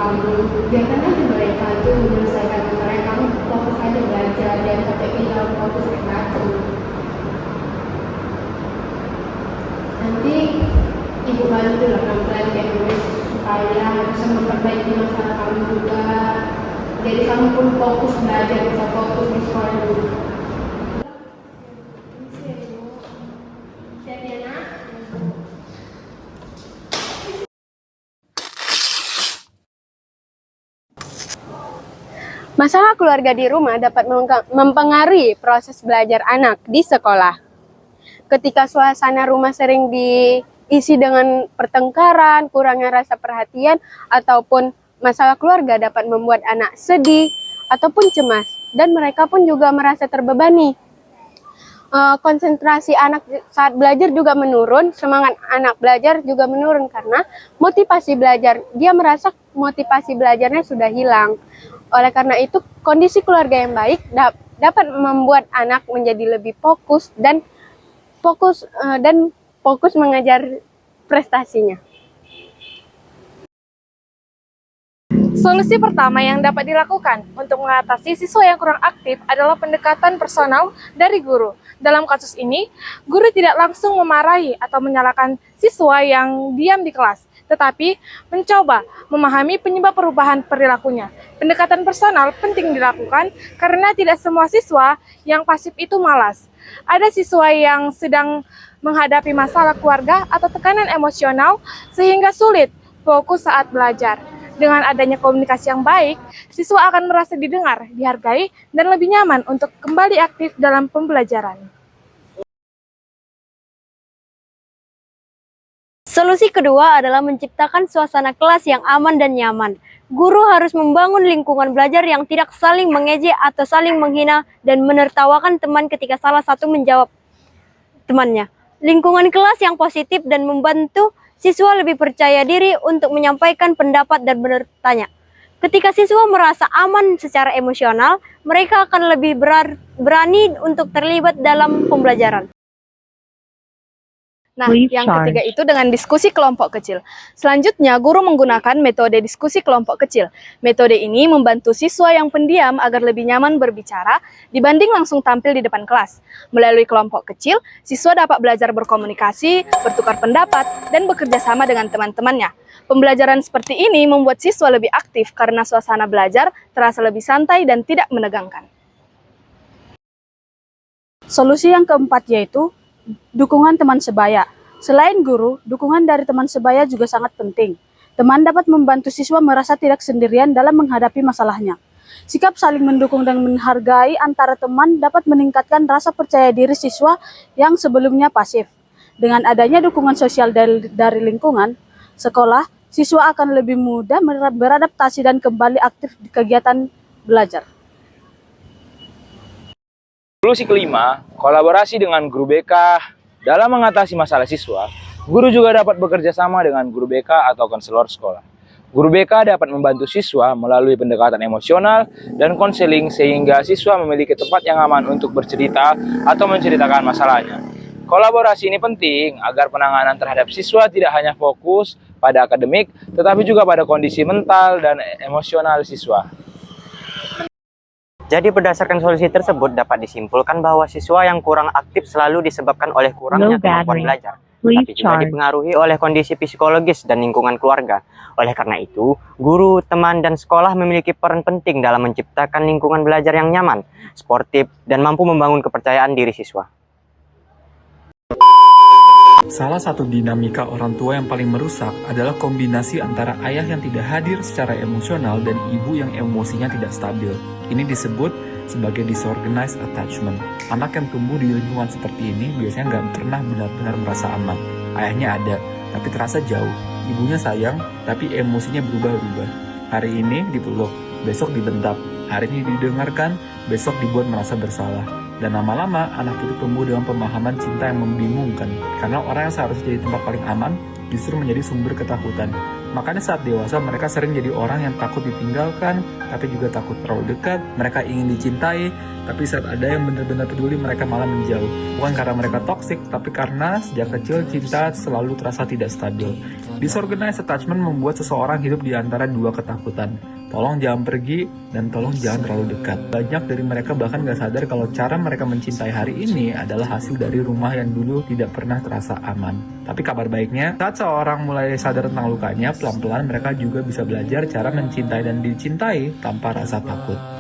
kamu. Biarkan aja mereka itu menyelesaikan masalah, kamu fokus aja belajar dan sampai bilang fokus ke satu. Nanti ibu bantu lah pelan-pelan kayak nulis supaya bisa memperbaiki masalah kamu juga. Jadi kamu pun fokus belajar, bisa fokus di sekolah dulu. Masalah keluarga di rumah dapat mempengaruhi proses belajar anak di sekolah. Ketika suasana rumah sering diisi dengan pertengkaran, kurangnya rasa perhatian, ataupun masalah keluarga dapat membuat anak sedih ataupun cemas, dan mereka pun juga merasa terbebani. Konsentrasi anak saat belajar juga menurun, semangat anak belajar juga menurun karena motivasi belajar, dia merasa motivasi belajarnya sudah hilang. Oleh karena itu, kondisi keluarga yang baik dapat membuat anak menjadi lebih fokus dan fokus mengejar prestasinya. Solusi pertama yang dapat dilakukan untuk mengatasi siswa yang kurang aktif adalah pendekatan personal dari guru. Dalam kasus ini, guru tidak langsung memarahi atau menyalahkan siswa yang diam di kelas, tetapi mencoba memahami penyebab perubahan perilakunya. Pendekatan personal penting dilakukan karena tidak semua siswa yang pasif itu malas. Ada siswa yang sedang menghadapi masalah keluarga atau tekanan emosional sehingga sulit fokus saat belajar. Dengan adanya komunikasi yang baik, siswa akan merasa didengar, dihargai, dan lebih nyaman untuk kembali aktif dalam pembelajaran. Solusi kedua adalah menciptakan suasana kelas yang aman dan nyaman. Guru harus membangun lingkungan belajar yang tidak saling mengejek atau saling menghina dan menertawakan teman ketika salah satu menjawab temannya. Lingkungan kelas yang positif dan membantu siswa lebih percaya diri untuk menyampaikan pendapat dan bertanya. Ketika siswa merasa aman secara emosional, mereka akan lebih berani untuk terlibat dalam pembelajaran. Nah, yang ketiga itu dengan diskusi kelompok kecil. Selanjutnya, guru menggunakan metode diskusi kelompok kecil. Metode ini membantu siswa yang pendiam agar lebih nyaman berbicara dibanding langsung tampil di depan kelas. Melalui kelompok kecil, siswa dapat belajar berkomunikasi, bertukar pendapat, dan bekerja sama dengan teman-temannya. Pembelajaran seperti ini membuat siswa lebih aktif karena suasana belajar terasa lebih santai dan tidak menegangkan. Solusi yang keempat yaitu dukungan teman sebaya. Selain guru, dukungan dari teman sebaya juga sangat penting. Teman dapat membantu siswa merasa tidak sendirian dalam menghadapi masalahnya. Sikap saling mendukung dan menghargai antara teman dapat meningkatkan rasa percaya diri siswa yang sebelumnya pasif. Dengan adanya dukungan sosial dari lingkungan sekolah, siswa akan lebih mudah beradaptasi dan kembali aktif di kegiatan belajar. Solusi kelima, kolaborasi dengan guru BK dalam mengatasi masalah siswa. Guru juga dapat bekerja sama dengan guru BK atau konselor sekolah. Guru BK dapat membantu siswa melalui pendekatan emosional dan konseling sehingga siswa memiliki tempat yang aman untuk bercerita atau menceritakan masalahnya. Kolaborasi ini penting agar penanganan terhadap siswa tidak hanya fokus pada akademik, tetapi juga pada kondisi mental dan emosional siswa. Jadi berdasarkan solusi tersebut dapat disimpulkan bahwa siswa yang kurang aktif selalu disebabkan oleh kurangnya kemampuan belajar, tapi juga dipengaruhi oleh kondisi psikologis dan lingkungan keluarga. Oleh karena itu, guru, teman, dan sekolah memiliki peran penting dalam menciptakan lingkungan belajar yang nyaman, sportif, dan mampu membangun kepercayaan diri siswa. Salah satu dinamika orang tua yang paling merusak adalah kombinasi antara ayah yang tidak hadir secara emosional dan ibu yang emosinya tidak stabil. Ini disebut sebagai disorganized attachment. Anak yang tumbuh di lingkungan seperti ini biasanya nggak pernah benar-benar merasa aman. Ayahnya ada, tapi terasa jauh. Ibunya sayang, tapi emosinya berubah-ubah. Hari ini dipeluk, besok dibentak. Hari ini didengarkan, besok dibuat merasa bersalah. Dan lama-lama anak itu tumbuh dengan pemahaman cinta yang membingungkan. Karena orang yang seharusnya jadi tempat paling aman justru menjadi sumber ketakutan. Makanya saat dewasa mereka sering jadi orang yang takut ditinggalkan, tapi juga takut terlalu dekat. Mereka ingin dicintai, Tapi saat ada yang benar-benar peduli, mereka malah menjauh. Bukan karena mereka toksik, tapi karena sejak kecil cinta selalu terasa tidak stabil. Disorganized attachment membuat seseorang hidup di antara dua ketakutan. Tolong jangan pergi, dan tolong jangan terlalu dekat. Banyak dari mereka bahkan gak sadar kalau cara mereka mencintai hari ini adalah hasil dari rumah yang dulu tidak pernah terasa aman. Tapi kabar baiknya, saat seorang mulai sadar tentang lukanya, pelan-pelan mereka juga bisa belajar cara mencintai dan dicintai tanpa rasa takut.